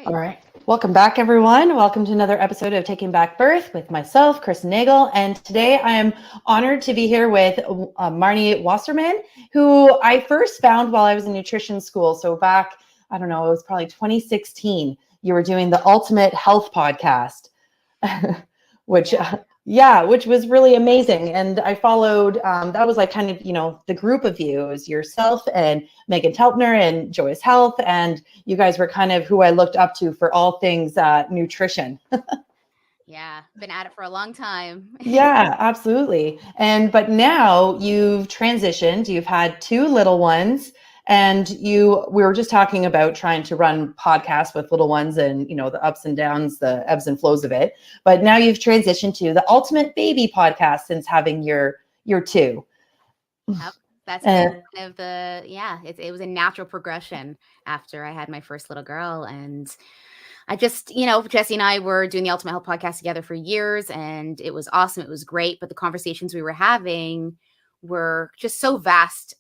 All right. Welcome back, everyone. Welcome to another episode of Taking Back Birth with myself, Kristen Nagle. And today I am honored to be here with Marni Wasserman, who I first found while I was in nutrition school. So back, I don't know, it was probably 2016. You were doing the Ultimate Health podcast, which which was really amazing. And I followed, that was like kind of, the group of you. It was yourself and Megan Telpner and Joyous Health. And you guys were kind of who I looked up to for all things nutrition. Yeah, been at it for a long time. Yeah, absolutely. But now you've transitioned, you've had two little ones. And we were just talking about trying to run podcasts with little ones and, the ups and downs, the ebbs and flows of it. But now you've transitioned to the Ultimate Baby podcast since having your two. Yep, that's kind of it was a natural progression after I had my first little girl. And I just, Jesse and I were doing the Ultimate Health podcast together for years, and it was awesome. It was great. But the conversations we were having were just so vast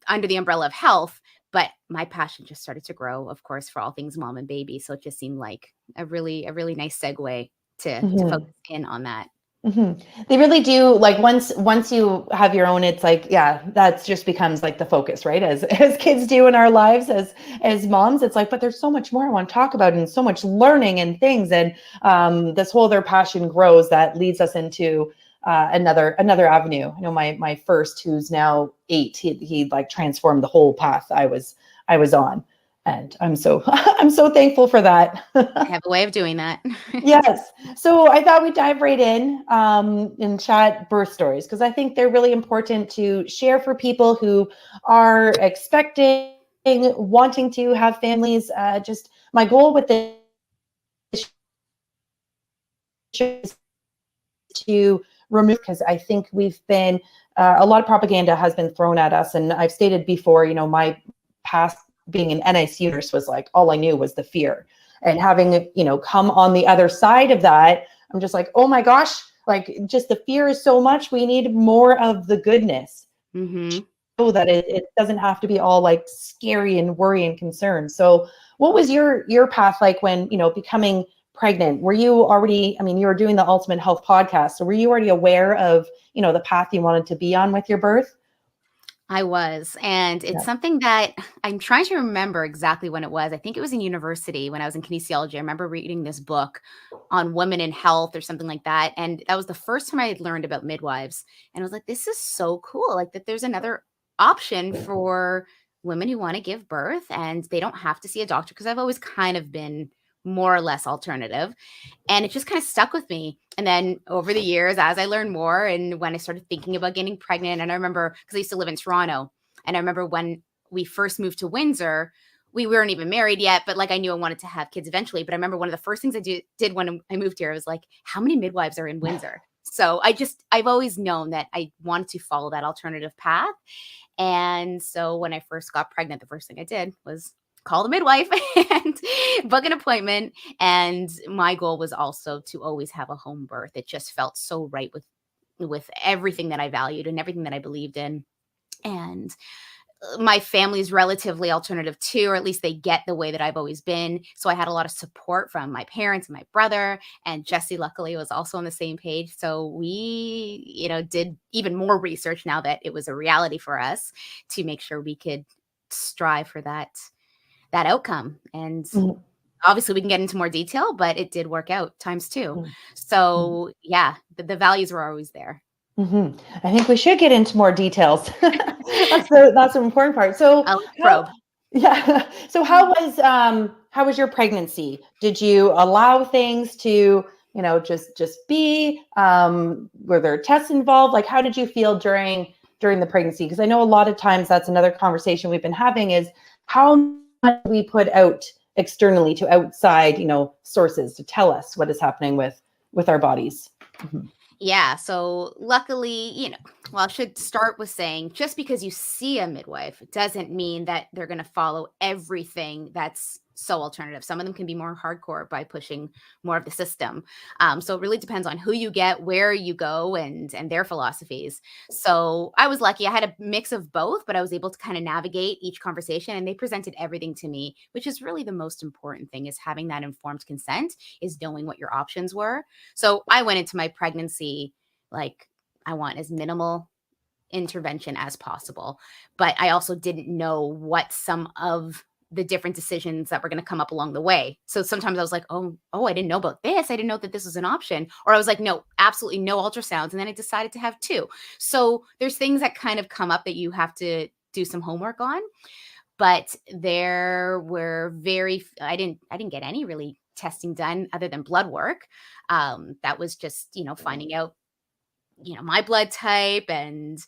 under the umbrella of health, but my passion just started to grow, of course, for all things mom and baby. So it just seemed like a really nice segue to focus in on that. Mm-hmm. They really do. Like once you have your own, it's like, that just becomes like the focus, right? As kids do in our lives as moms, it's like, but there's so much more I want to talk about and so much learning and things. And this whole other passion grows that leads us into another avenue. I know my first, who's now 8, he like transformed the whole path I was on, and I'm so thankful for that. I have a way of doing that. Yes. So I thought we'd dive right in and chat birth stories, because I think they're really important to share for people who are expecting, wanting to have families. Just my goal with this is to remove, because I think we've been a lot of propaganda has been thrown at us, and I've stated before, my past being an NICU nurse was like all I knew was the fear, and having come on the other side of that, I'm just like, oh my gosh, like just the fear is so much. We need more of the goodness, so that it doesn't have to be all like scary and worry and concern. So what was your path like when becoming pregnant? Were you already, you were doing the Ultimate Health podcast, so were you already aware of, the path you wanted to be on with your birth? I was, and it's something that I'm trying to remember exactly when it was. I think it was in university when I was in kinesiology. I remember reading this book on women in health or something like that. And that was the first time I had learned about midwives. And I was like, this is so cool. Like that there's another option for women who want to give birth and they don't have to see a doctor, because I've always kind of been more or less alternative. And it just kind of stuck with me. And then over the years, as I learned more and when I started thinking about getting pregnant, and I remember, because I used to live in Toronto, and I remember when we first moved to Windsor, we weren't even married yet, but like I knew I wanted to have kids eventually. But I remember one of the first things I did when I moved here, I was like, how many midwives are in Windsor? So I've always known that I wanted to follow that alternative path. And so when I first got pregnant, the first thing I did was call the midwife and book an appointment. And my goal was also to always have a home birth. It just felt so right with everything that I valued and everything that I believed in. And my family's relatively alternative too, or at least they get the way that I've always been. So I had a lot of support from my parents and my brother, and Jesse luckily was also on the same page. So we, did even more research now that it was a reality for us to make sure we could strive for that outcome. And obviously we can get into more detail, but it did work out ×2. So the values were always there. I think we should get into more details. That's an important part. So probe. So how was your pregnancy? Did you allow things to, just be, were there tests involved? Like, how did you feel during the pregnancy? Because I know a lot of times that's another conversation we've been having, is how much we put out externally to outside, sources to tell us what is happening with our bodies. Yeah. So luckily, I should start with saying, just because you see a midwife doesn't mean that they're going to follow everything that's so alternative. Some of them can be more hardcore by pushing more of the system. So it really depends on who you get, where you go, and their philosophies. So I was lucky. I had a mix of both, but I was able to kind of navigate each conversation, and they presented everything to me, which is really the most important thing, is having that informed consent, is knowing what your options were. So I went into my pregnancy like, I want as minimal intervention as possible. But I also didn't know what some of the different decisions that were going to come up along the way. So sometimes I was like, oh, I didn't know about this. I didn't know that this was an option. Or I was like, no, absolutely no ultrasounds. And then I decided to have 2. So there's things that kind of come up that you have to do some homework on. But there were I didn't get any really testing done other than blood work. That was just, finding out, my blood type and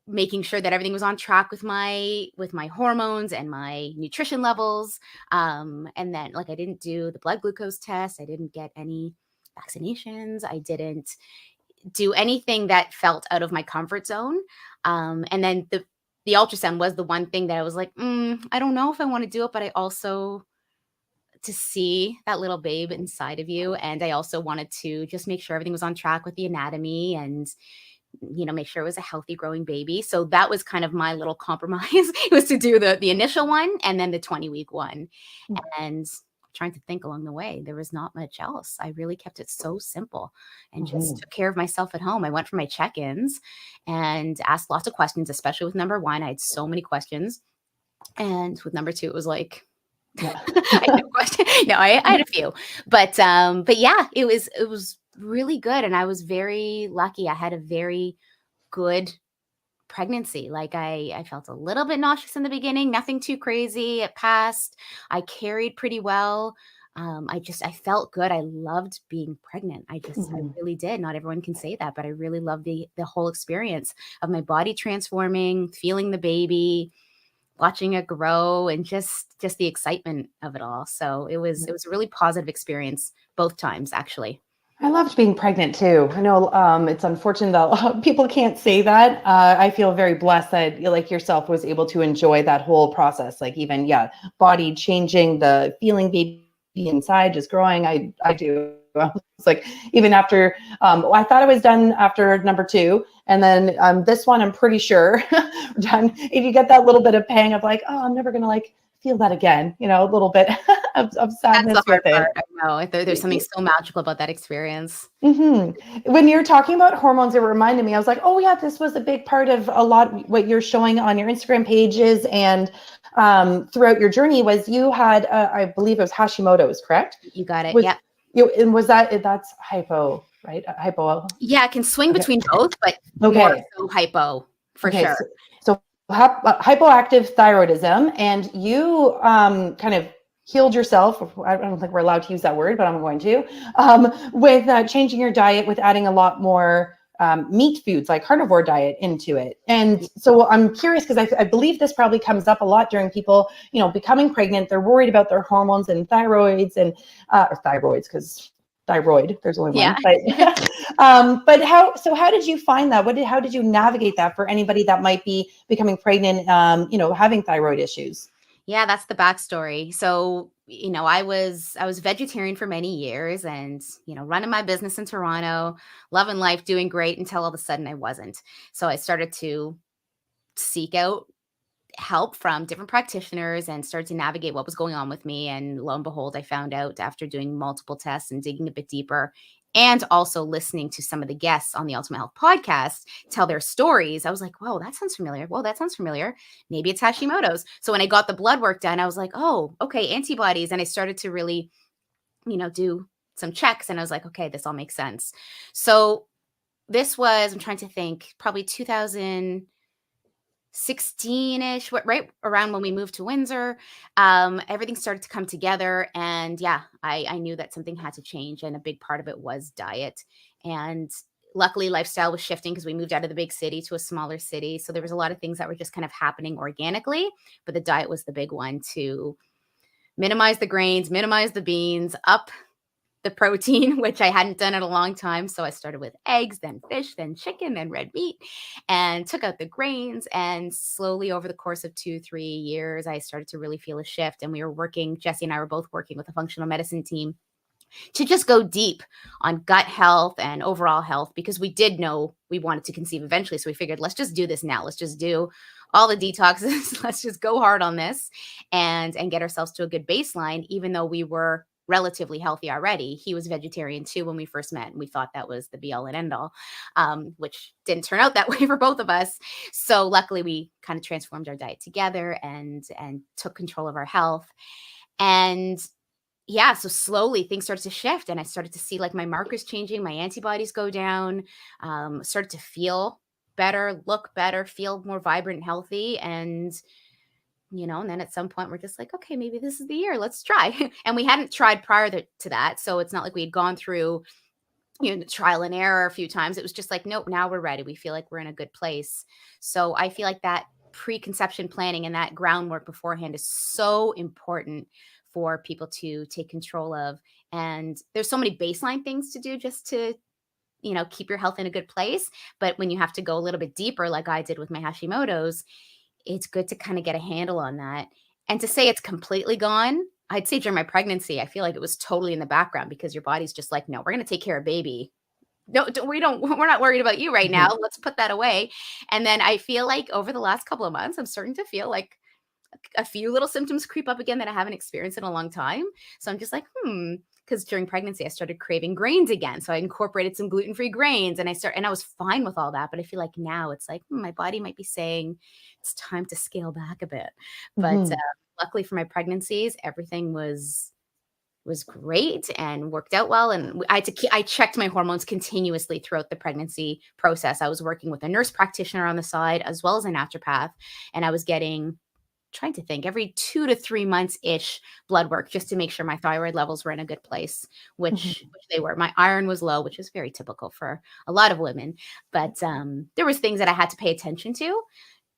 making sure that everything was on track with my hormones and my nutrition levels. And then I didn't do the blood glucose test. I didn't get any vaccinations. I didn't do anything that felt out of my comfort zone. And then the ultrasound was the one thing that I was like, I don't know if I want to do it, but I also to see that little babe inside of you. And I also wanted to just make sure everything was on track with the anatomy and, make sure it was a healthy growing baby. So that was kind of my little compromise. It was to do the initial one and then the 20-week one. And trying to think along the way, there was not much else. I really kept it so simple and just took care of myself at home. I went for my check-ins and asked lots of questions, especially with number 1. I had so many questions. And with number 2, it was like, I had no question. No, I had a few, but yeah, it was really good. And I was very lucky. I had a very good pregnancy. I felt a little bit nauseous in the beginning, nothing too crazy. It passed. I carried pretty well. I felt good. I loved being pregnant. I really did. Not everyone can say that, but I really loved the whole experience of my body transforming, feeling the baby, watching it grow, and just the excitement of it all. So it was a really positive experience both times, actually. I loved being pregnant too. I know it's unfortunate that a lot of people can't say that. I feel very blessed that, like yourself, was able to enjoy that whole process. Like even, body changing, the feeling baby inside just growing. I do. It's like even after, I thought I was done after number 2. And then this one, I'm pretty sure done. If you get that little bit of pang of like, oh, I'm never going to feel that again, a little bit of sadness. That's the hard with part. it. I know. There's something so magical about that experience. When you're talking about hormones, it reminded me, I was like, oh yeah, this was a big part of a lot what you're showing on your Instagram pages and throughout your journey was you had, I believe it was Hashimoto's, correct? You got it. Yeah. And that's hypo, right? Hypo. Yeah, it can swing between both, but more so hypo for sure. So hypoactive thyroidism, and you kind of healed yourself. I don't think we're allowed to use that word, but I'm going to, with changing your diet, with adding a lot more meat foods, like carnivore diet, into it. And so I'm curious, because I believe this probably comes up a lot during people, becoming pregnant. They're worried about their hormones and thyroids and or thyroids, because thyroid, there's only one. But how did you find that? How did you navigate that for anybody that might be becoming pregnant, having thyroid issues? Yeah, that's the backstory. So, I was vegetarian for many years and, running my business in Toronto, loving life, doing great, until all of a sudden I wasn't. So I started to seek out help from different practitioners and started to navigate what was going on with me. And lo and behold, I found out after doing multiple tests and digging a bit deeper, and also listening to some of the guests on the Ultimate Health podcast tell their stories, I was like, whoa, that sounds familiar. Whoa, that sounds familiar. Maybe it's Hashimoto's. So when I got the blood work done, I was like, oh, okay, antibodies. And I started to really, do some checks. And I was like, okay, this all makes sense. So this was, I'm trying to think, probably 2016-ish, right around when we moved to Windsor. Everything started to come together, and I knew that something had to change, and a big part of it was diet. And luckily lifestyle was shifting because we moved out of the big city to a smaller city. So there was a lot of things that were just kind of happening organically, but the diet was the big one, to minimize the grains, minimize the beans, up the protein, which I hadn't done in a long time. So I started with eggs, then fish, then chicken, then red meat, and took out the grains. And slowly over the course of 2, 3 years, I started to really feel a shift. And we were working, Jesse and I were both working with a functional medicine team to just go deep on gut health and overall health, because we did know we wanted to conceive eventually. So we figured, let's just do this now. Let's just do all the detoxes. Let's just go hard on this and get ourselves to a good baseline, even though we were relatively healthy already. He was vegetarian too when we first met, and we thought that was the be all and end all, which didn't turn out that way for both of us. So luckily we kind of transformed our diet together and took control of our health. And yeah, so slowly things started to shift, and I started to see like my markers changing, my antibodies go down, started to feel better, look better, feel more vibrant and healthy. And, and then at some point we're just like, okay, maybe this is the year, let's try. And we hadn't tried prior to that. So it's not like we had gone through, trial and error a few times. It was just like, nope, now we're ready. We feel like we're in a good place. So I feel like that preconception planning and that groundwork beforehand is so important for people to take control of. And there's so many baseline things to do just to, keep your health in a good place. But when you have to go a little bit deeper, like I did with my Hashimoto's, it's good to kind of get a handle on that. And to say it's completely gone, I'd say during my pregnancy, I feel like it was totally in the background, because your body's just like, no, we're going to take care of baby. No, we're not worried about you right now. Let's put that away. And then I feel like over the last couple of months, I'm starting to feel like a few little symptoms creep up again that I haven't experienced in a long time. So I'm just like, because during pregnancy, I started craving grains again. So I incorporated some gluten-free grains, and I was fine with all that. But I feel like now it's like, my body might be saying it's time to scale back a bit. But luckily for my pregnancies, everything was great and worked out well. And I checked my hormones continuously throughout the pregnancy process. I was working with a nurse practitioner on the side, as well as a naturopath. And I was getting, trying to think, every 2 to 3 months-ish blood work, just to make sure my thyroid levels were in a good place, which they were. My iron was low, which is very typical for a lot of women. But there was things that I had to pay attention to,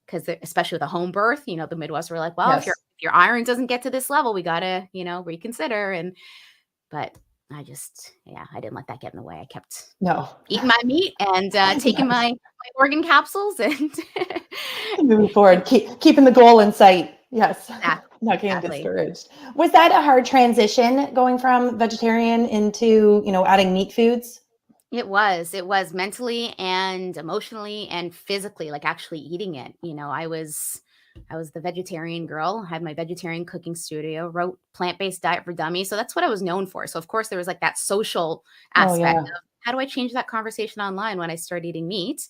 because especially with a home birth, the midwives were like, well, if your iron doesn't get to this level, we got to, reconsider. But I didn't let that get in the way. I kept eating my meat and taking my organ capsules and moving forward, keeping the goal in sight. Yes. Not getting discouraged. Was that a hard transition, going from vegetarian into, adding meat foods? It was mentally and emotionally and physically, like actually eating it. I was the vegetarian girl, had my vegetarian cooking studio, wrote plant-based diet for dummies. So that's what I was known for. So of course there was like that social aspect of, how do I change that conversation online when I start eating meat?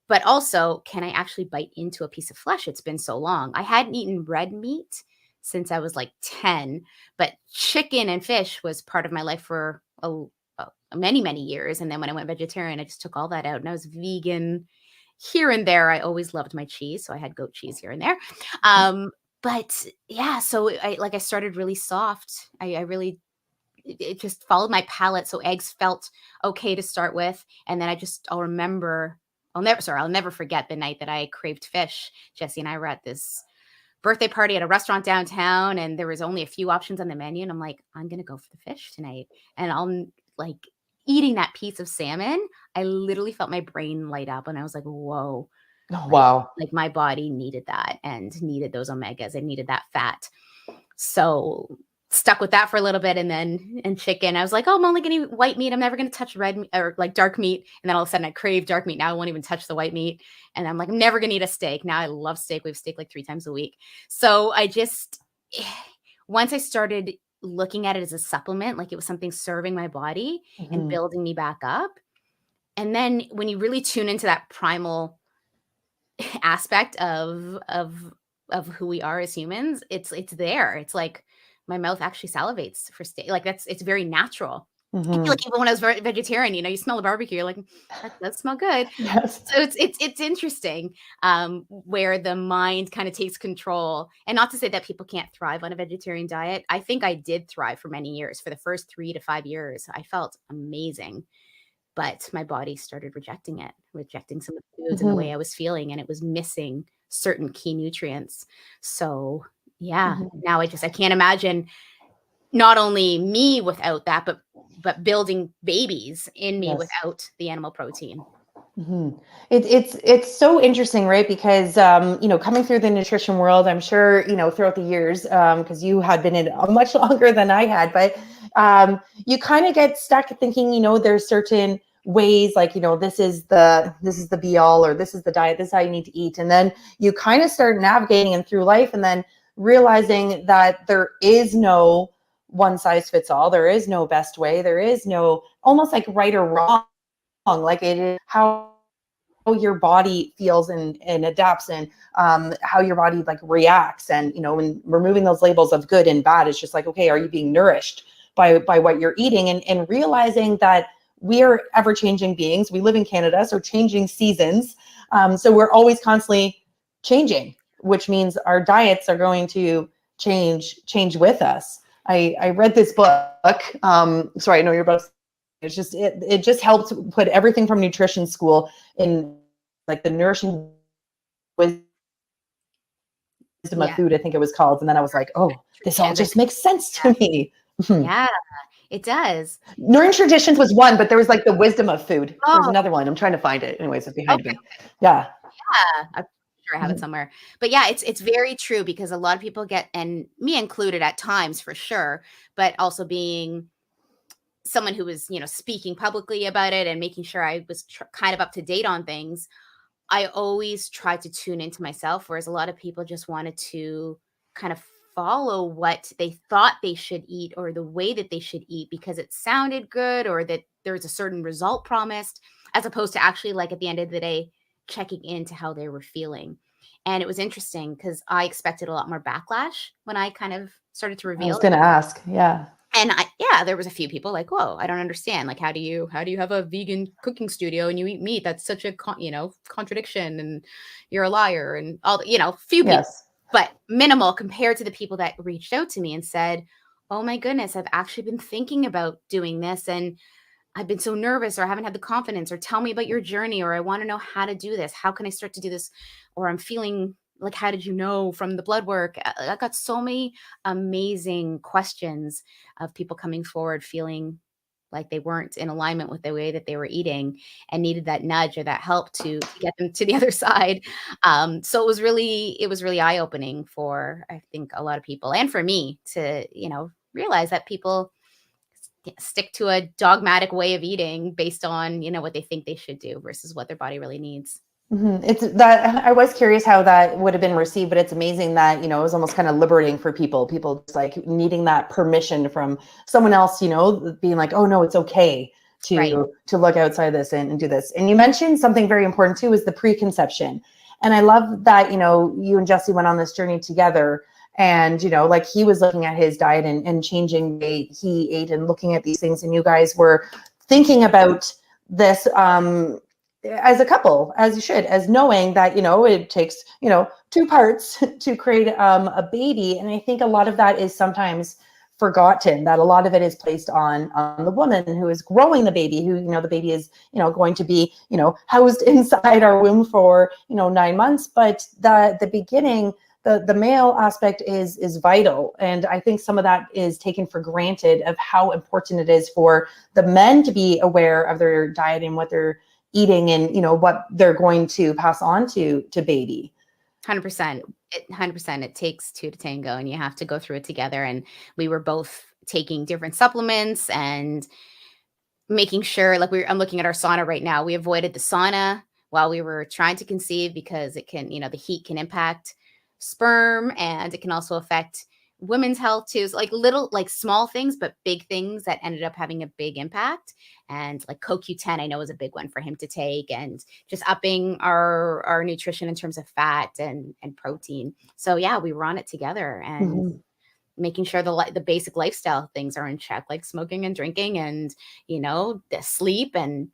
But also, can I actually bite into a piece of flesh? It's been so long. I hadn't eaten red meat since I was like 10, but chicken and fish was part of my life for many, many years. And then when I went vegetarian, I just took all that out, and I was vegan here and there. I always loved my cheese, so I had goat cheese here and there. But yeah, so I started really soft. It just followed my palate. So eggs felt okay to start with. And then I'll never forget the night that I craved fish. Jesse and I were at this birthday party at a restaurant downtown, and there was only a few options on the menu. And I'm like, I'm going to go for the fish tonight. And I'll eating that piece of salmon, I literally felt my brain light up, and I was like, whoa. Oh, wow. Like my body needed that and needed those omegas and needed that fat. So stuck with that for a little bit, and chicken. I was like, oh, I'm only going to eat white meat. I'm never going to touch red meat or like dark meat. And then all of a sudden I crave dark meat. Now I won't even touch the white meat. And I'm like, I'm never going to eat a steak. Now I love steak. We have steak like 3 times a week. So once I started looking at it as a supplement, like it was something serving my body and building me back up. And then when you really tune into that primal aspect of who we are as humans, it's there. It's like my mouth actually salivates for steak. Like it's very natural. I feel like even when I was vegetarian, you smell the barbecue, you're like, that does smell good. Yes. So it's interesting where the mind kind of takes control. And not to say that people can't thrive on a vegetarian diet. I think I did thrive for many years. For the first 3 to 5 years, I felt amazing. But my body started rejecting some of the foods and the way I was feeling, and it was missing certain key nutrients. So yeah, now I can't imagine not only me without that, but building babies in me Yes. without the animal protein. It's so interesting, right? Because coming through the nutrition world, I'm sure throughout the years, because you had been in it much longer than I had, but you kind of get stuck thinking, there's certain ways, like this is the be all, or this is the diet, this is how you need to eat, and then you kind of start navigating and through life, and then realizing that there is no one size fits all, there is no best way, there is no almost like right or wrong, like it is how your body feels and adapts, and how your body like reacts, and when removing those labels of good and bad, it's just like, okay, are you being nourished by what you're eating, and realizing that we are ever changing beings. We live in Canada, so changing seasons, so we're always constantly changing, which means our diets are going to change with us. I read this book, sorry, I know you're about to, it just helped put everything from nutrition school in like the nourishing wisdom of Yeah. food, I think it was called. And then I was like, oh, this all just makes sense to me. Yeah, it does. Nourishing traditions was one, but there was like the wisdom of food. There's Oh, another one. I'm trying to find it. Anyways, it's behind okay. me. Yeah. Yeah, I'm sure I have it somewhere. But yeah, it's very true because a lot of people get, and me included at times for sure, but also being someone who was, speaking publicly about it and making sure I was kind of up to date on things, I always tried to tune into myself, whereas a lot of people just wanted to kind of follow what they thought they should eat or the way that they should eat because it sounded good or that there's a certain result promised, as opposed to actually, like, at the end of the day, checking into how they were feeling. And it was interesting because I expected a lot more backlash when I kind of started to I was reveal. going to ask. Yeah. And there was a few people like, whoa, I don't understand. Like, how do you have a vegan cooking studio and you eat meat? That's such a, contradiction, and you're a liar, and all the, few people, Yes. but minimal compared to the people that reached out to me and said, oh my goodness, I've actually been thinking about doing this. And I've been so nervous, or I haven't had the confidence, or tell me about your journey, or I want to know how to do this. How can I start to do this? Or I'm feeling like, how did you know from the blood work? I got so many amazing questions of people coming forward feeling like they weren't in alignment with the way that they were eating and needed that nudge or that help to get them to the other side. So it was really eye opening for, I think, a lot of people, and for me to, realize that people stick to a dogmatic way of eating based on, what they think they should do versus what their body really needs. It's that I was curious how that would have been received, but it's amazing that, it was almost kind of liberating for people just like needing that permission from someone else, being like, oh no, it's okay Right. to look outside this and do this. And you mentioned something very important too, is the preconception. And I love that, you and Jesse went on this journey together, and, like he was looking at his diet and changing the way he ate and looking at these things. And you guys were thinking about this, as a couple, as you should, as knowing that, it takes, two parts to create a baby. And I think a lot of that is sometimes forgotten, that a lot of it is placed on the woman who is growing the baby, who, the baby is, going to be, housed inside our womb for, 9 months. But the beginning, the male aspect is vital. And I think some of that is taken for granted of how important it is for the men to be aware of their diet and what they're eating, and what they're going to pass on to baby. 100%. 100%. It takes two to tango, and you have to go through it together. And we were both taking different supplements and making sure, like, I'm looking at our sauna right now. We avoided the sauna while we were trying to conceive because it can, the heat can impact sperm, and it can also affect women's health too. So, like, little, like, small things, but big things that ended up having a big impact. And like CoQ10, I know, is a big one for him to take, and just upping our nutrition in terms of fat and protein. So yeah, we were on it together, and making sure the basic lifestyle things are in check, like smoking and drinking, and the sleep, and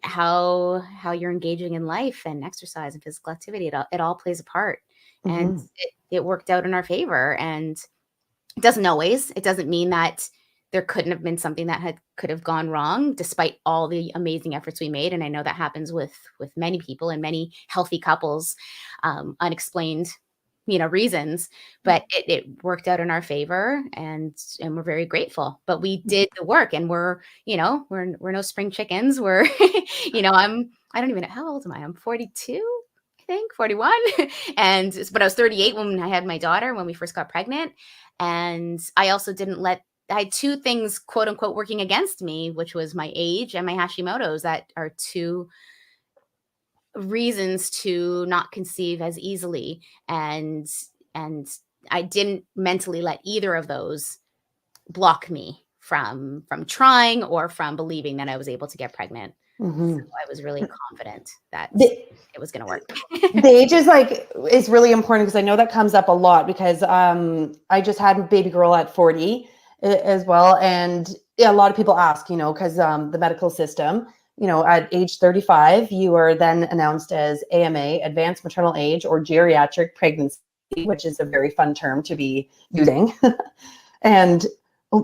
how you're engaging in life and exercise and physical activity. It all plays a part, and it worked out in our favor. And it doesn't mean that there couldn't have been something that could have gone wrong, despite all the amazing efforts we made. And I know that happens with many people and many healthy couples. Unexplained reasons, but it worked out in our favor, and we're very grateful. But we did the work, and we're no spring chickens. We're I don't even know, how old am I? I'm 42, I think 41. But I was 38 when I had my daughter, when we first got pregnant. And I also I had two things, quote unquote, working against me, which was my age and my Hashimoto's. That are two reasons to not conceive as easily. And I didn't mentally let either of those block me from trying or from believing that I was able to get pregnant. Mm-hmm. So I was really confident that it was going to work. The age is really important, because I know that comes up a lot, because I just had a baby girl at 40 as well. And a lot of people ask, because the medical system, at age 35, you are then announced as AMA, advanced maternal age, or geriatric pregnancy, which is a very fun term to be using. And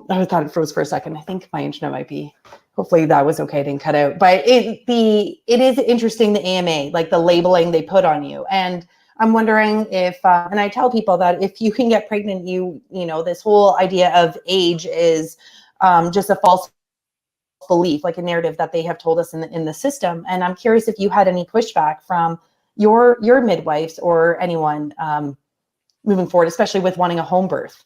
I thought it froze for a second. I think my internet might be, hopefully that was okay, didn't cut out. But it is interesting, the AMA, like the labeling they put on you. And I'm wondering if, and I tell people that if you can get pregnant, this whole idea of age is just a false belief, like a narrative that they have told us in the system. And I'm curious if you had any pushback from your midwives or anyone moving forward, especially with wanting a home birth.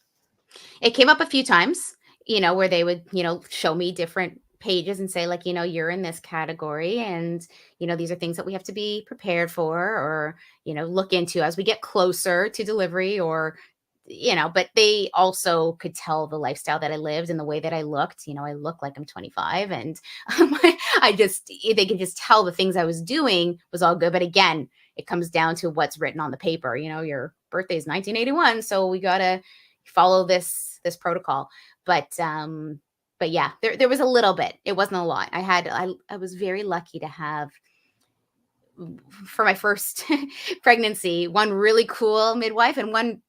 It came up a few times, where they would, show me different pages and say, like, you're in this category, and, these are things that we have to be prepared for, or, look into as we get closer to delivery, or, but they also could tell the lifestyle that I lived and the way that I looked. I look like I'm 25, and they could just tell the things I was doing was all good. But again, it comes down to what's written on the paper. Your birthday is 1981, so we got to follow this protocol. But yeah, there was a little bit. It wasn't a lot. I was very lucky to have, for my first pregnancy, one really cool midwife and one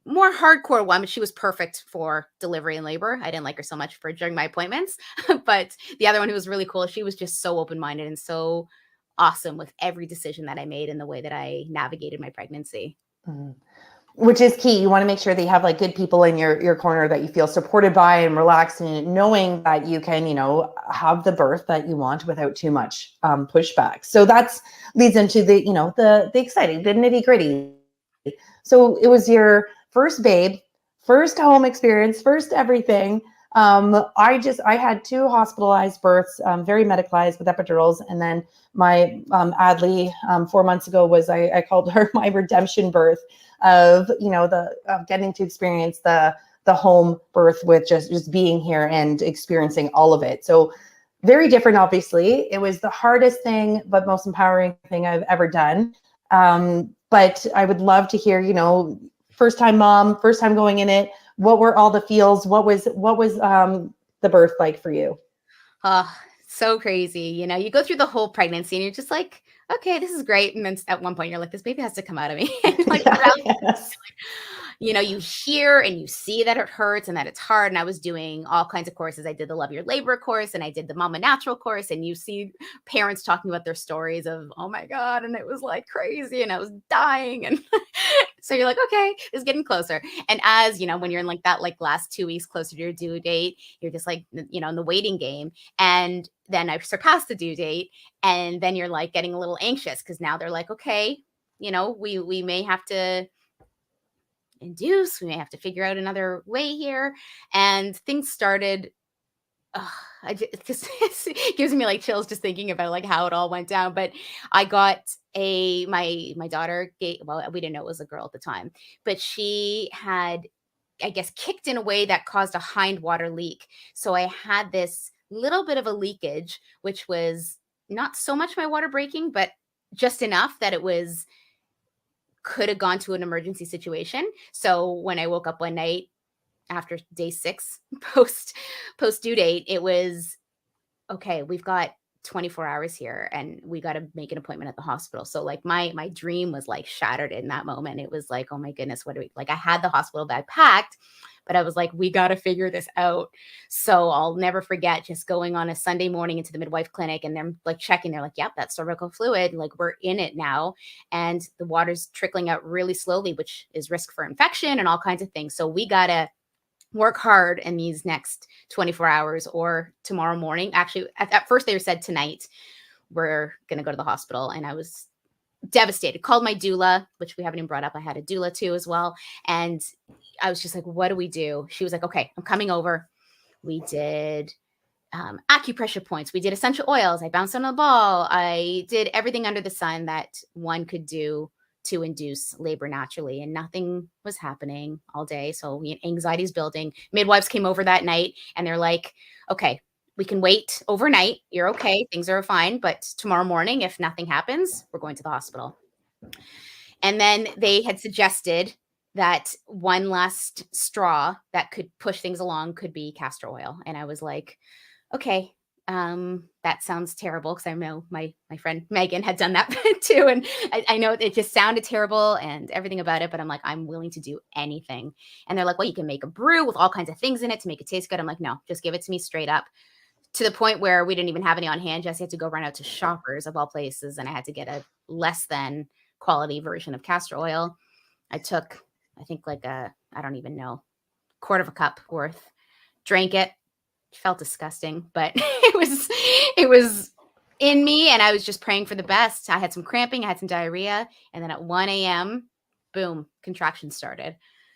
more hardcore one, but she was perfect for delivery and labor. I didn't like her so much for during my appointments, but the other one who was really cool, she was just so open-minded and so awesome with every decision that I made and the way that I navigated my pregnancy. Mm-hmm. Which is key. You want to make sure that you have like good people in your corner that you feel supported by and relaxed, and knowing that you can, have the birth that you want without too much pushback. So that's leads into the, the exciting, the nitty gritty. So it was your first babe, first home experience, first everything. I had 2 hospitalized births, very medicalized with epidurals. And then my Adley 4 months ago was, I called her my redemption birth of, getting to experience the home birth with just being here and experiencing all of it. So very different, obviously. It was the hardest thing, but most empowering thing I've ever done. But I would love to hear, first time mom, first time going in it. What were all the feels? What was the birth like for you? Oh, so crazy. You go through the whole pregnancy and you're just like, okay, this is great. And then at one point you're like, this baby has to come out of me. Like, Yes. you hear and you see that it hurts and that it's hard. And I was doing all kinds of courses. I did the Love Your Labor course and I did the Mama Natural course. And you see parents talking about their stories of, oh my God, and it was like crazy and I was dying. And so you're like, okay, it's getting closer. And as when you're in like that, like last 2 weeks closer to your due date, you're just like, in the waiting game. And then I surpassed the due date. And then you're like getting a little anxious because now they're like, okay, we may have to induce, we may have to figure out another way here. And things started, it just it gives me like chills just thinking about like how it all went down. But I got my daughter, well, we didn't know it was a girl at the time, but she had, I guess, kicked in a way that caused a hind water leak. So I had this little bit of a leakage, which was not so much my water breaking, but just enough that it could have gone to an emergency situation. So when I woke up one night after day 6 post due date, it was, okay, we've got 24 hours here and we got to make an appointment at the hospital. So like my dream was like shattered in that moment. It was like, oh my goodness, what do we, like I had the hospital bag packed, but I was like, we got to figure this out. So I'll never forget just going on a Sunday morning into the midwife clinic and them like checking. They're like, yep, that's cervical fluid. Like we're in it now. And the water's trickling out really slowly, which is risk for infection and all kinds of things. So we got to work hard in these next 24 hours or tomorrow morning. Actually, at first they said tonight, we're going to go to the hospital. And I was devastated. Called my doula, which we haven't even brought up. I had a doula too as well. And I was just like, what do we do? She was like, okay, I'm coming over. We did acupressure points. We did essential oils. I bounced on a ball. I did everything under the sun that one could do to induce labor naturally, and nothing was happening all day. So anxiety is building. Midwives came over that night and they're like, okay, we can wait overnight. You're okay. Things are fine. But tomorrow morning, if nothing happens, we're going to the hospital. And then they had suggested that one last straw that could push things along could be castor oil. And I was like, okay, that sounds terrible, because I know my friend Megan had done that too. And I know it just sounded terrible and everything about it, but I'm like, I'm willing to do anything. And they're like, well, you can make a brew with all kinds of things in it to make it taste good. I'm like, no, just give it to me straight up. To the point where we didn't even have any on hand. Jesse had to go run out to Shoppers of all places, and I had to get a less than quality version of castor oil. I took, I think like I don't even know, quarter of a cup worth, drank it. Felt disgusting, but it was in me, and I was just praying for the best. I had some cramping, I had some diarrhea, and then at 1 a.m., boom, contractions started.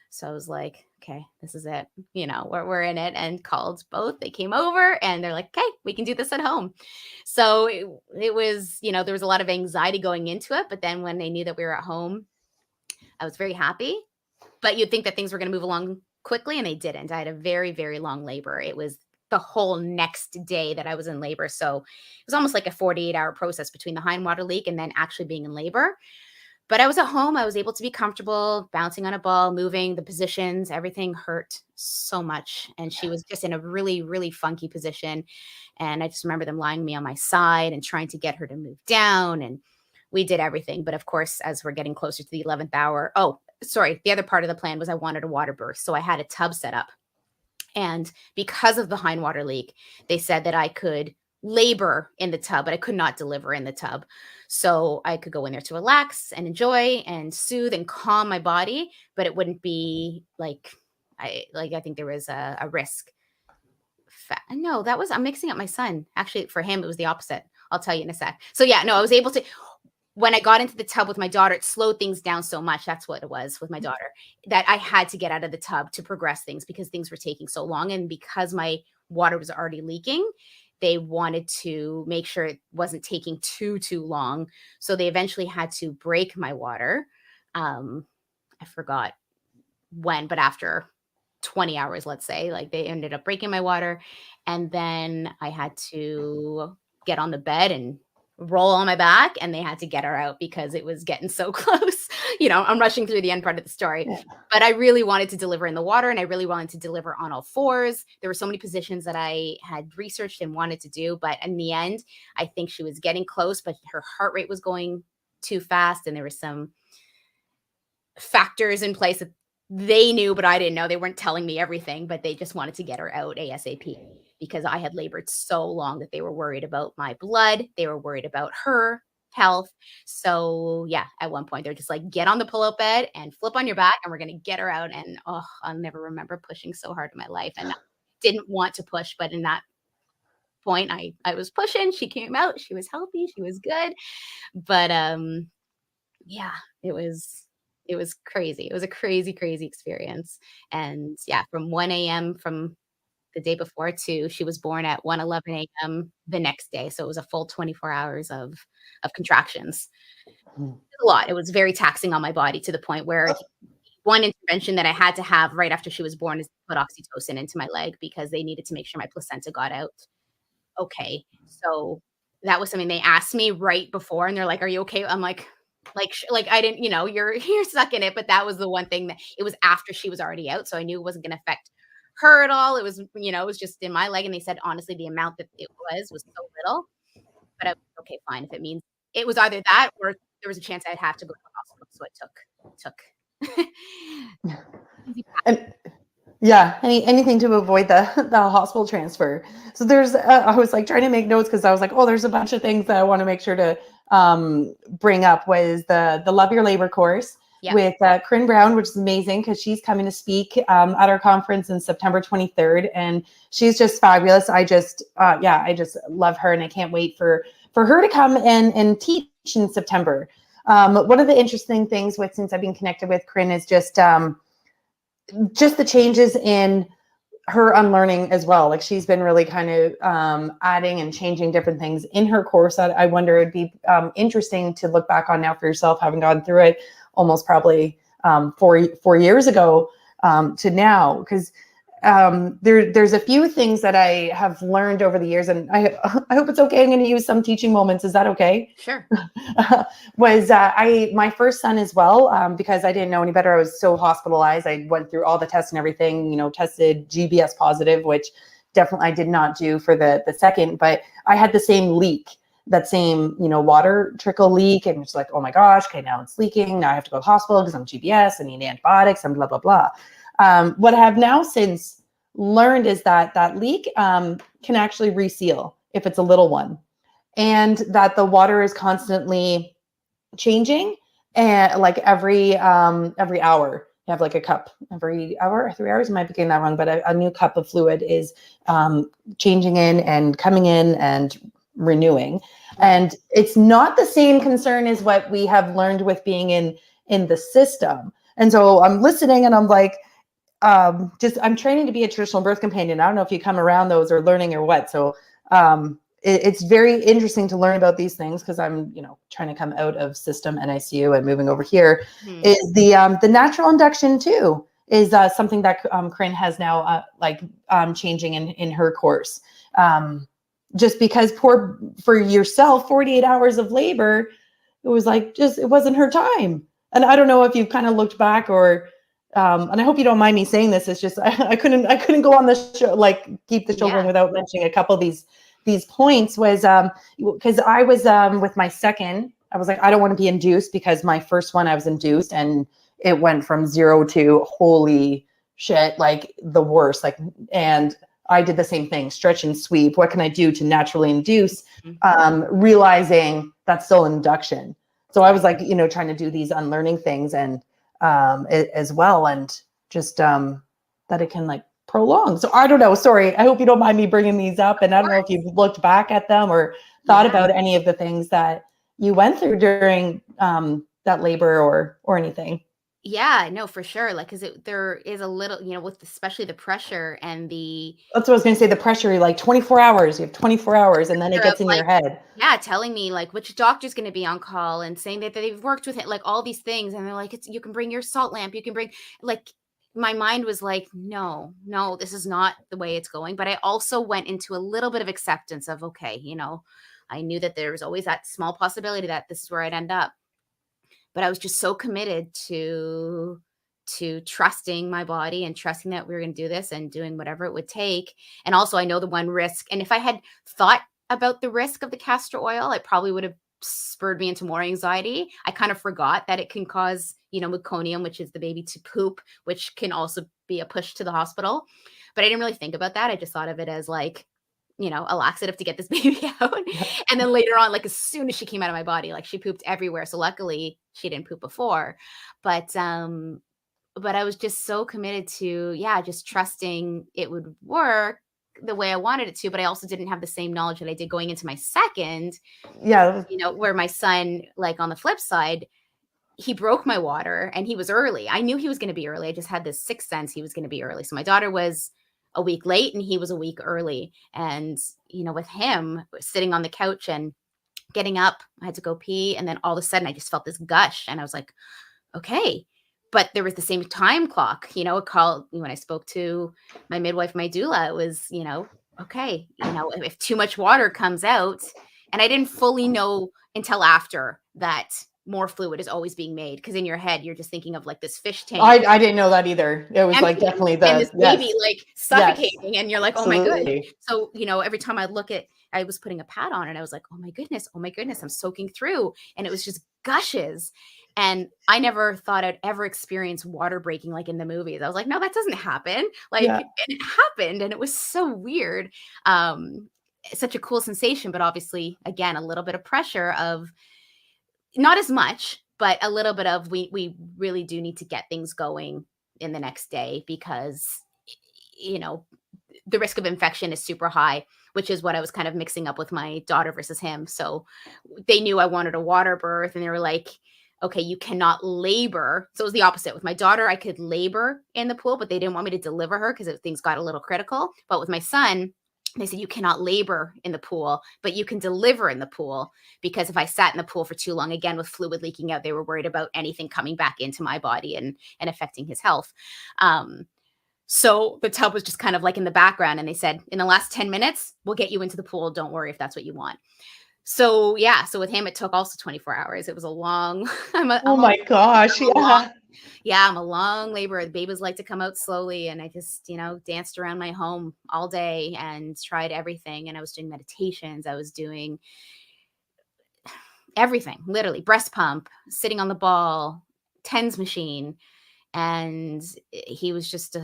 So I was like, okay, this is it. We're in it, and called both. They came over and they're like, okay, we can do this at home. So it was, there was a lot of anxiety going into it. But then when they knew that we were at home, I was very happy. But you'd think that things were going to move along quickly, and they didn't. I had a very, very long labor. It was the whole next day that I was in labor. So it was almost like a 48-hour process between the hindwater leak and then actually being in labor. But I was at home. I was able to be comfortable, bouncing on a ball, moving, the positions, everything hurt so much. And she was just in a really, really funky position. And I just remember them lying me on my side and trying to get her to move down. And we did everything. But of course, as we're getting closer to the 11th hour, the other part of the plan was I wanted a water birth. So I had a tub set up. And because of the hindwater leak, they said that I could labor in the tub, but I could not deliver in the tub. So I could go in there to relax and enjoy and soothe and calm my body, but it wouldn't be like, I think there was a risk. No, I'm mixing up my son. Actually, for him, it was the opposite. I'll tell you in a sec. So yeah, no, I was able to, when I got into the tub with my daughter, it slowed things down so much. That's what it was with my daughter, that I had to get out of the tub to progress things because things were taking so long. And because my water was already leaking, they wanted to make sure it wasn't taking too long. So they eventually had to break my water. I forgot when, but after 20 hours, let's say, like they ended up breaking my water. And then I had to get on the bed and roll on my back, and they had to get her out because it was getting so close. I'm rushing through the end part of the story, but I really wanted to deliver in the water, and I really wanted to deliver on all fours. There were so many positions that I had researched and wanted to do, but in the end, I think she was getting close, but her heart rate was going too fast. And there were some factors in place that they knew, but I didn't know. They weren't telling me everything, but they just wanted to get her out ASAP because I had labored so long that they were worried about my blood. They were worried about her health. So yeah, at one point they're just like, get on the pull-out bed and flip on your back, and we're going to get her out. And I'll never remember pushing so hard in my life. And I didn't want to push, but in that point I was pushing. She came out. She was healthy. She was good. But yeah, it was crazy. It was a crazy, crazy experience. And yeah, from 1 a.m. from the day before to she was born at 1:11 a.m. the next day. So it was a full 24 hours of contractions. A lot. It was very taxing on my body to the point where one intervention that I had to have right after she was born is put oxytocin into my leg because they needed to make sure my placenta got out. Okay. So that was something they asked me right before, and they're like, are you okay? I'm like I didn't, you're stuck in it. But that was the one thing that it was after she was already out. So I knew it wasn't going to affect her at all. It was, it was just in my leg. And they said, honestly, the amount that it was so little, but I was okay, fine. If it means it was either that or there was a chance I'd have to go to the hospital. So I took. And Yeah, anything to avoid the hospital transfer. So there's, I was like trying to make notes because I was like, oh, there's a bunch of things that I want to make sure to bring up. Was the Love Your Labor course Yep. with Corinne Brown, which is amazing because she's coming to speak at our conference in September 23rd, and she's just fabulous. I just love her, and I can't wait for her to come and teach in September. One of the interesting things with since I've been connected with Corinne is just the changes in her unlearning as well. Like she's been really kind of adding and changing different things in her course that I wonder it'd be interesting to look back on now for yourself, having gone through it almost probably 4 years ago to now. Because there's a few things that I have learned over the years, and I hope it's okay. I'm going to use some teaching moments. Is that okay? Sure. Was my first son as well, because I didn't know any better. I was so hospitalized. I went through all the tests and everything, tested GBS positive, which definitely I did not do for the second, but I had the same leak, that same, water trickle leak. And it's like, oh my gosh, okay, now it's leaking. Now I have to go to the hospital because I'm GBS. I need antibiotics and blah, blah, blah. What I have now since learned is that leak can actually reseal if it's a little one, and that the water is constantly changing, and like every hour you have like a cup every hour or 3 hours. I might be getting that wrong, but a new cup of fluid is changing in and coming in and renewing. And it's not the same concern as what we have learned with being in the system. And so I'm listening and I'm like, I'm training to be a traditional birth companion. I don't know if you come around those or learning or what. So it's very interesting to learn about these things because I'm, trying to come out of system NICU and moving over here. Is the natural induction too is something that Corinne has now changing in her course. Just because for yourself, 48 hours of labor, it was like, it wasn't her time. And I don't know if you've kind of looked back or, and I hope you don't mind me saying this. It's just I couldn't go on the show, like keep the show going without mentioning a couple of these points. Was because I was with my second, I was like, I don't want to be induced, because my first one I was induced and it went from 0 to holy shit, like the worst. Like, and I did the same thing, stretch and sweep. What can I do to naturally induce? Realizing that's still induction. So I was like, trying to do these unlearning things and as well, and just that it can like prolong. So I don't know. Sorry. I hope you don't mind me bringing these up. And I don't know if you've looked back at them or thought about any of the things that you went through during that labor or anything. Yeah, no, for sure. Like, cause there is a little, with especially the pressure and that's what I was going to say. The pressure, like 24 hours, you have 24 hours and then it gets in your head. Yeah. Telling me like which doctor's going to be on call and saying that they've worked with it, like all these things. And they're like, you can bring your salt lamp. You can bring, like, my mind was like, no, this is not the way it's going. But I also went into a little bit of acceptance of, okay, I knew that there was always that small possibility that this is where I'd end up. But I was just so committed to trusting my body and trusting that we were going to do this and doing whatever it would take. And also I know the one risk. And if I had thought about the risk of the castor oil, it probably would have spurred me into more anxiety. I kind of forgot that it can cause, meconium, which is the baby to poop, which can also be a push to the hospital. But I didn't really think about that. I just thought of it as like, a laxative to get this baby out. And then later on, like as soon as she came out of my body, like she pooped everywhere. So luckily she didn't poop before, but I was just so committed to, just trusting it would work the way I wanted it to. But I also didn't have the same knowledge that I did going into my second, where my son, like on the flip side, he broke my water and he was early. I knew he was going to be early. I just had this sixth sense he was going to be early. So my daughter was a week late and he was a week early. And, with him sitting on the couch and getting up, I had to go pee. And then all of a sudden I just felt this gush and I was like, okay. But there was the same time clock, it called when I spoke to my midwife, my doula, it was, okay, if too much water comes out, and I didn't fully know until after that more fluid is always being made. Cause in your head, you're just thinking of like this fish tank. I didn't know that either. It was like definitely and this baby like suffocating and you're like, Absolutely. Oh my goodness. So, every time I was putting a pad on and I was like, oh my goodness, I'm soaking through. And it was just gushes. And I never thought I'd ever experience water breaking like in the movies. I was like, no, that doesn't happen. Like, Yeah. and it happened, and it was so weird. Such a cool sensation, but obviously, again, a little bit of pressure of not as much, but a little bit of we really do need to get things going in the next day because, you know, the risk of infection is super high, which is what I was kind of mixing up with my daughter versus him. So they knew I wanted a water birth, and they were like, okay, you cannot labor. So it was the opposite. With my daughter, I could labor in the pool, but they didn't want me to deliver her because things got a little critical. But with my son, they said, you cannot labor in the pool, but you can deliver in the pool. Because if I sat in the pool for too long, again, with fluid leaking out, they were worried about anything coming back into my body and affecting his health. So the tub was just kind of like in the background. And they said, in the last 10 minutes, we'll get you into the pool. Don't worry if that's what you want. So yeah, so with him, it took also 24 hours. It was a long, Oh my gosh. Yeah. I'm a long laborer. The babies like to come out slowly. And I just, danced around my home all day and tried everything. And I was doing meditations. I was doing everything, literally breast pump, sitting on the ball, TENS machine. And he was just,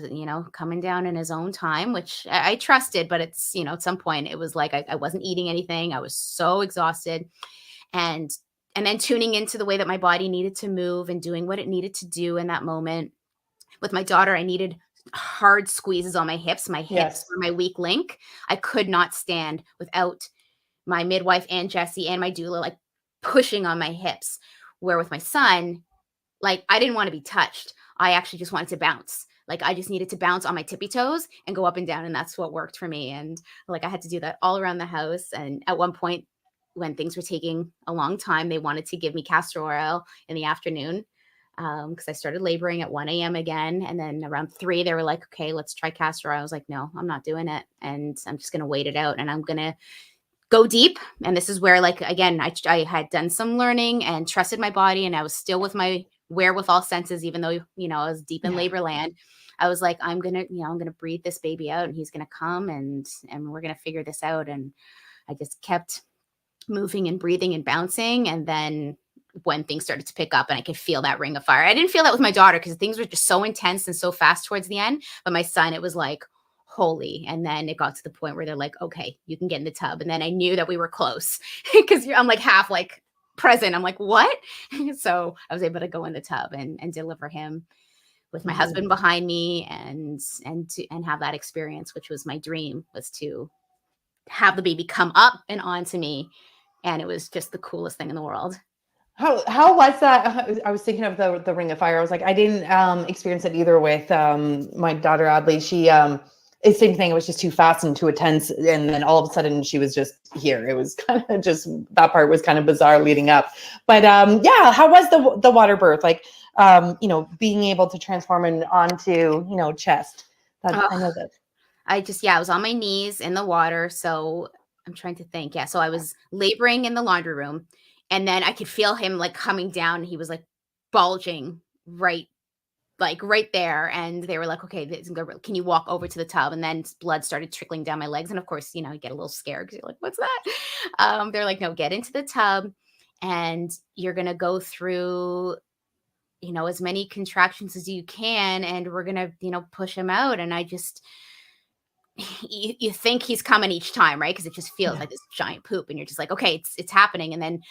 coming down in his own time, which I trusted. But it's, at some point it was like I wasn't eating anything. I was so exhausted. And then tuning into the way that my body needed to move and doing what it needed to do in that moment. With my daughter, I needed hard squeezes on my hips. My hips were my weak link. I could not stand without my midwife and Jessie and my doula like pushing on my hips. Where with my son, like I didn't want to be touched. I actually just wanted to bounce. Like I just needed to bounce on my tippy toes and go up and down. And that's what worked for me. And like I had to do that all around the house. And at one point when things were taking a long time, they wanted to give me castor oil in the afternoon because I started laboring at 1 a.m. again. And then around 3, they were like, okay, let's try castor oil. I was like, no, I'm not doing it. And I'm just going to wait it out. And I'm going to go deep. And this is where, like, again, I had done some learning and trusted my body. And I was still with my wherewithal senses, even though, I was deep in labor land. I was like, I'm going to breathe this baby out and he's going to come and we're going to figure this out. And I just kept moving and breathing and bouncing. And then when things started to pick up and I could feel that ring of fire, I didn't feel that with my daughter because things were just so intense and so fast towards the end. But my son, it was like, holy. And then it got to the point where they're like, okay, you can get in the tub. And then I knew that we were close because I'm like half like present. I'm like, what? So I was able to go in the tub and deliver him with my husband behind me and have that experience, which was my dream, was to have the baby come up and onto me. And it was just the coolest thing in the world. How was that? I was thinking of the ring of fire. I was like, I didn't experience it either with my daughter Adley. She it's the same thing. It was just too fast and too intense, and then all of a sudden she was just here. It was kind of just, that part was kind of bizarre leading up. But yeah, how was the water birth? Like being able to transform it onto chest. That's I know that. I was on my knees in the water. So I'm trying to think. Yeah. So I was laboring in the laundry room. And then I could feel him like coming down. He was like bulging right there. And they were like, okay, can you walk over to the tub? And then blood started trickling down my legs. And of course, you get a little scared because you're like, what's that? They're like, no, get into the tub and you're going to go through, as many contractions as you can. And we're going to, push him out. And I just, you think he's coming each time, right? Because it just feels like this giant poop. And you're just like, okay, it's happening. And then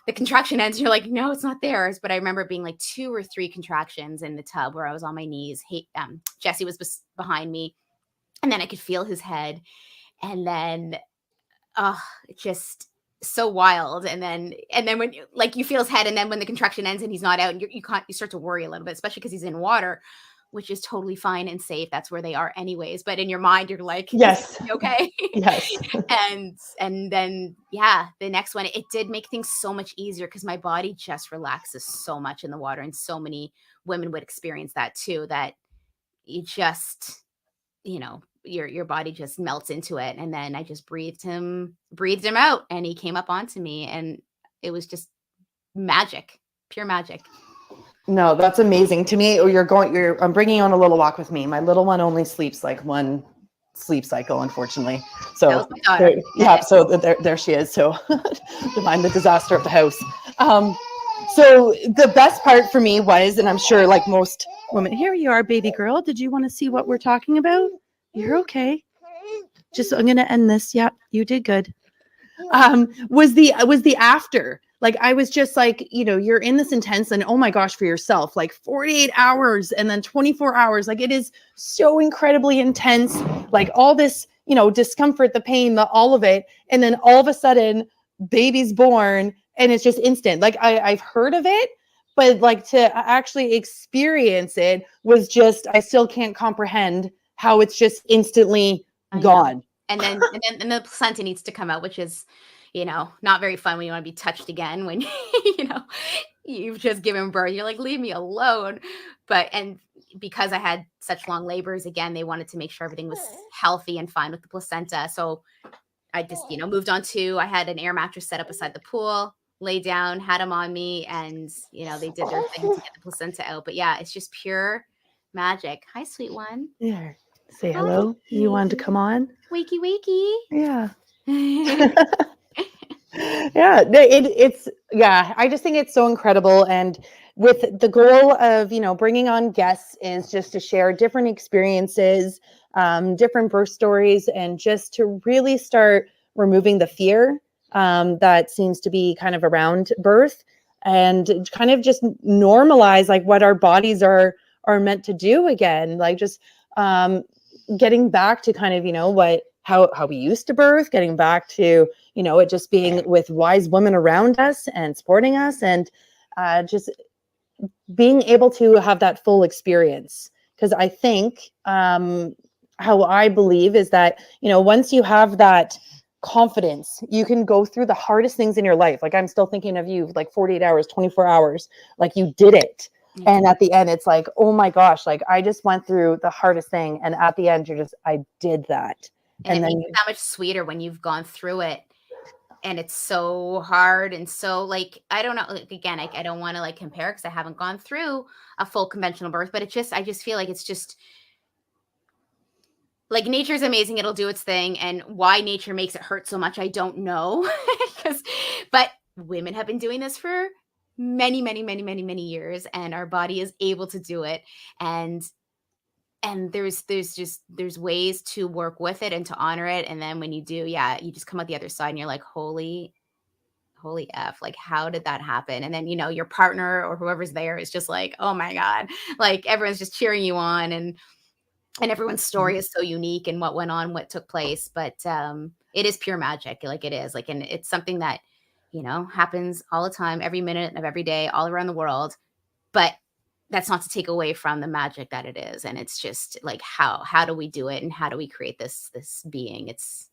the contraction ends and you're like, no, it's not theirs. But I remember being like 2 or 3 contractions in the tub where I was on my knees. Jesse was behind me and then I could feel his head and then, just so wild. And then when you feel his head and then when the contraction ends and he's not out and you start to worry a little bit, especially because he's in water, which is totally fine and safe. That's where they are anyways. But in your mind, you're like, yes, okay. Yes. and then, the next one, it did make things so much easier because my body just relaxes so much in the water. And so many women would experience that too, that you just, your body just melts into it. And then I just breathed him out and he came up onto me and it was just magic, pure magic. No, that's amazing. To me, I'm bringing on a little walk with me. My little one only sleeps like 1 sleep cycle, unfortunately. So so there she is. So behind the disaster of the house. So the best part for me was, and I'm sure like most women, here you are, baby girl. Did you want to see what we're talking about? You're okay. Just, I'm going to end this. Yep, you did good. Was the after. Like, I was just like, you know, you're in this intense, and oh my gosh, for yourself, like 48 hours and then 24 hours. Like, it is so incredibly intense, like all this, you know, discomfort, the pain, all of it. And then all of a sudden, baby's born and it's just instant. Like, I've heard of it, but like to actually experience it was just, I still can't comprehend how it's just instantly gone. And then the placenta needs to come out, which is, you know, not very fun when you want to be touched again when you know you've just given birth. You're like, leave me alone. But and because I had such long labors, again, they wanted to make sure everything was healthy and fine with the placenta. So I just, you know, moved on to, I had an air mattress set up beside the pool, lay down, had them on me, and you know, they did their thing to get the placenta out. But yeah, it's just pure magic. Hi, sweet one. Yeah. Say hello. You wanted to come on? Wakey, wakey. Yeah. Yeah. Yeah. I just think it's so incredible. And with the goal of, you know, bringing on guests is just to share different experiences, different birth stories, and just to really start removing the fear that seems to be kind of around birth, and kind of just normalize like what our bodies are meant to do again. Like, just getting back to kind of, you know, how we used to birth, getting back to, you know, it just being with wise women around us and supporting us, and just being able to have that full experience. Because I think how I believe is that, you know, once you have that confidence, you can go through the hardest things in your life. Like, I'm still thinking of you, like 48 hours, 24 hours, like you did it. And at the end, it's like, oh my gosh, like I just went through the hardest thing. And at the end, you're just, I did that. And it makes it that much sweeter when you've gone through it. And it's so hard. And so, like, I don't know, like, again, I don't want to like compare because I haven't gone through a full conventional birth, but I just feel like it's just like nature's amazing. It'll do its thing. And why nature makes it hurt so much, I don't know. But women have been doing this for many, many, many, many, many years, and our body is able to do it. And there's ways to work with it and to honor it. And then when you do, yeah, you just come out the other side and you're like, holy F, like, how did that happen? And then, you know, your partner or whoever's there is just like, oh my God, like everyone's just cheering you on, and everyone's story is so unique and what went on, what took place. But it is pure magic. Like, it is like, and it's something that, you know, happens all the time, every minute of every day, all around the world. But that's not to take away from the magic that it is. And it's just like, how do we do it? And how do we create this being? It's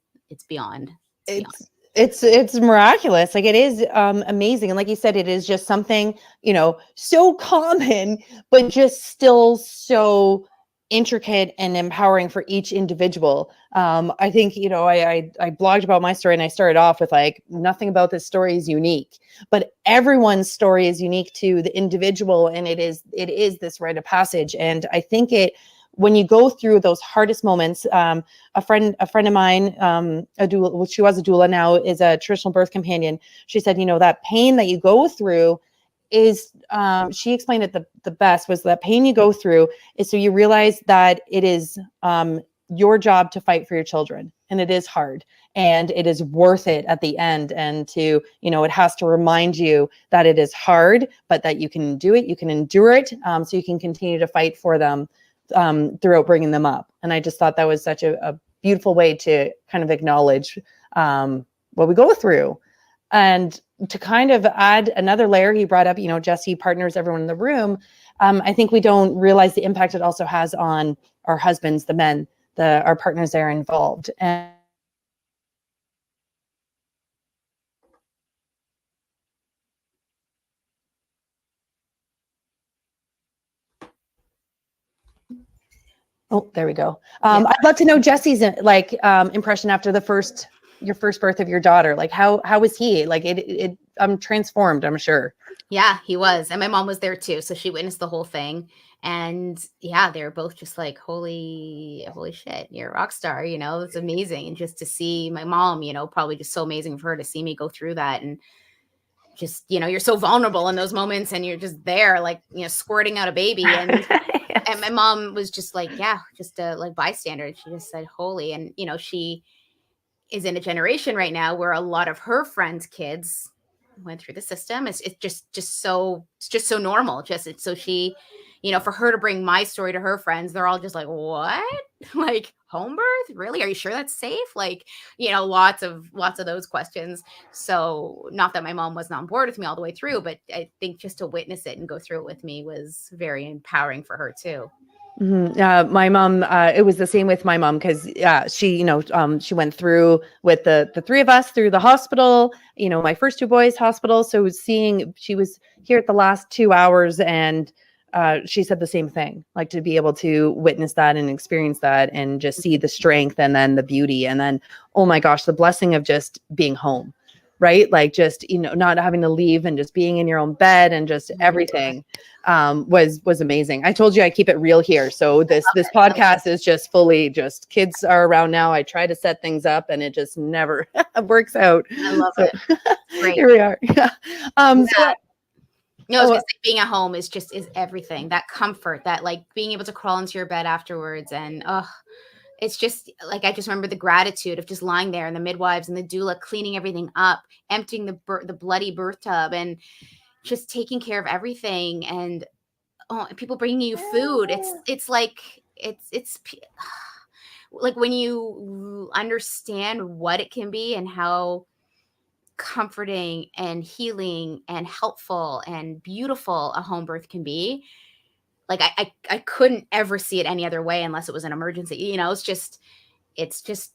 beyond. It's miraculous. Like, it is amazing. And like you said, it is just something, you know, so common, but just still so intricate and empowering for each individual. I think, you know, I blogged about my story, and I started off with like, nothing about this story is unique, but everyone's story is unique to the individual. And it is this rite of passage. And I think when you go through those hardest moments, a friend of mine, a doula, well, she was a doula, now is a traditional birth companion. She said, you know, that pain that you go through is, she explained it the best, was that pain you go through is so you realize that it is your job to fight for your children, and it is hard, and it is worth it at the end. And to, you know, it has to remind you that it is hard, but that you can do it, you can endure it, so you can continue to fight for them throughout bringing them up. And I just thought that was such a beautiful way to kind of acknowledge what we go through. And to kind of add another layer, he brought up, you know, Jesse, partners, everyone in the room. I think we don't realize the impact it also has on our husbands, the men, our partners that are involved. And oh, there we go. I'd love to know Jesse's like impression after your first birth of your daughter. Like, how was he? Like, I'm transformed, I'm sure. Yeah, he was. And my mom was there too. So she witnessed the whole thing. And yeah, they were both just like, holy shit, you're a rock star. You know, it's amazing. And just to see my mom, you know, probably just so amazing for her to see me go through that. And just, you're so vulnerable in those moments, and you're just there, like, squirting out a baby. And Yes. and my mom was just like, yeah, just a like bystander. She just said, holy. And, she is in a generation right now where a lot of her friends' kids went through the system. It's just so normal. It's so she, for her to bring my story to her friends, they're all just like, what? Like, home birth? Really? Are you sure that's safe? Like, lots of those questions. So not that my mom wasn't on board with me all the way through, but I think just to witness it and go through it with me was very empowering for her too. My mom, it was the same with my mom, because she, she went through with the three of us through the hospital, my first two boys hospital. So she was here at the last 2 hours, and she said the same thing, like to be able to witness that and experience that and just see the strength and then the beauty. And then, oh my gosh, the blessing of just being home, right? Like just, not having to leave and just being in your own bed and just everything was amazing. I told you I keep it real here. So this podcast is just fully just kids are around now. I try to set things up and it just never works out. I love it. Great. Here we are. Yeah. No, I was gonna say, being at home is everything. That comfort, that like being able to crawl into your bed afterwards, and it's just like, I just remember the gratitude of just lying there, and the midwives and the doula cleaning everything up, emptying the bloody birth tub, and just taking care of everything, and people bringing you food. It's like like when you understand what it can be and how comforting and healing and helpful and beautiful a home birth can be. Like I couldn't ever see it any other way unless it was an emergency. It's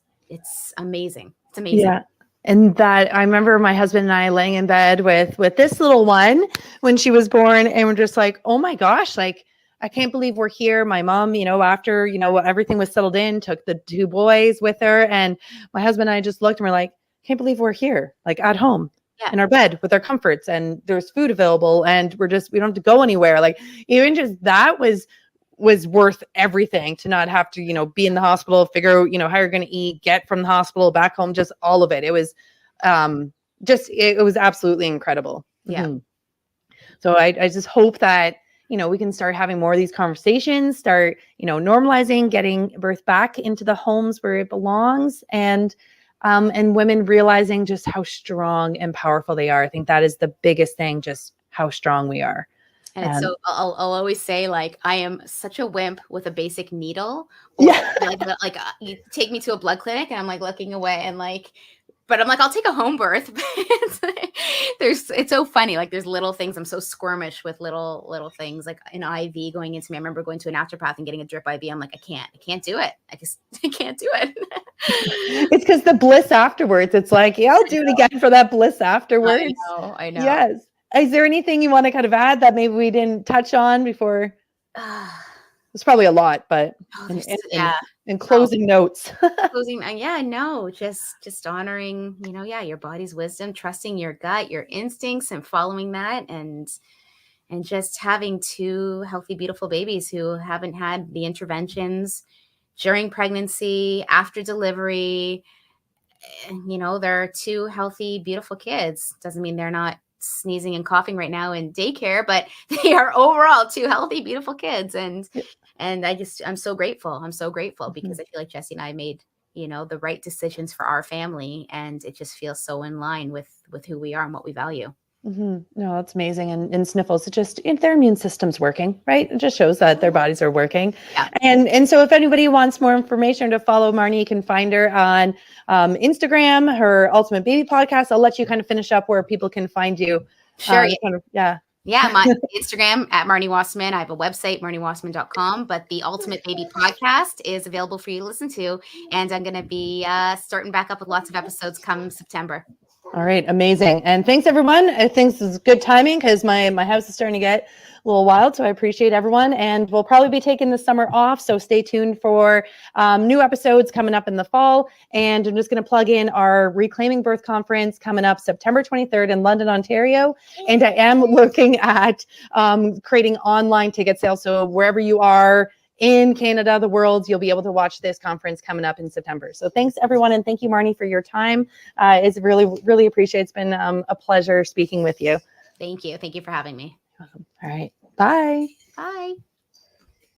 amazing. It's amazing. Yeah. And that I remember my husband and I laying in bed with this little one when she was born, and we're just like, oh my gosh, like, I can't believe we're here. My mom, after, everything was settled in, took the two boys with her, and my husband and I just looked and we're like, can't believe we're here, like at home in our bed with our comforts, and there's food available, and we don't have to go anywhere. Like, even just that was worth everything, to not have to, be in the hospital, figure out, how you're going to eat, get from the hospital back home, just all of it. It was it was absolutely incredible. Yeah. Mm-hmm. So I just hope that, we can start having more of these conversations, start, normalizing getting birth back into the homes where it belongs, and women realizing just how strong and powerful they are. I think that is the biggest thing, just how strong we are. And it's so I'll always say, like, I am such a wimp with a basic needle. Or like you take me to a blood clinic and I'm like looking away, and like, but I'm like, I'll take a home birth. It's so funny. Like, there's little things. I'm so squirmish with little things, like an IV going into me. I remember going to a naturopath and getting a drip IV. I'm like, I can't do it. I can't do it. It's because the bliss afterwards. It's like, yeah, I'll do it again for that bliss afterwards. I know. Yes. Is there anything you want to kind of add that maybe we didn't touch on before? There's probably a lot, but in closing notes. Just honoring, your body's wisdom, trusting your gut, your instincts, and following that, and just having two healthy, beautiful babies who haven't had the interventions during pregnancy, after delivery. They're two healthy, beautiful kids. Doesn't mean they're not sneezing and coughing right now in daycare, but they are overall two healthy, beautiful kids. And I'm so grateful. I'm so grateful because I feel like Jesse and I made, the right decisions for our family, and it just feels so in line with who we are and what we value. Mm-hmm. No, that's amazing. And sniffles, it just, their immune system's working, right? It just shows that their bodies are working. Yeah. And so if anybody wants more information to follow Marni, you can find her on Instagram, her Ultimate Baby Podcast. I'll let you kind of finish up where people can find you. Sure. Yeah, my Instagram at Marni Wasserman. I have a website, marniwasserman.com, but the Ultimate Baby Podcast is available for you to listen to. And I'm going to be starting back up with lots of episodes come September. All right. Amazing. And thanks, everyone. I think this is good timing because my house is starting to get a little wild. So I appreciate everyone. And we'll probably be taking the summer off. So stay tuned for new episodes coming up in the fall. And I'm just going to plug in our Reclaiming Birth Conference coming up September 23rd in London, Ontario. And I am looking at creating online ticket sales. So wherever you are in Canada, the world, you'll be able to watch this conference coming up in September. So thanks everyone. And thank you, Marni, for your time. It's really, really appreciated. It's been a pleasure speaking with you. Thank you. Thank you for having me. All right. Bye. Bye.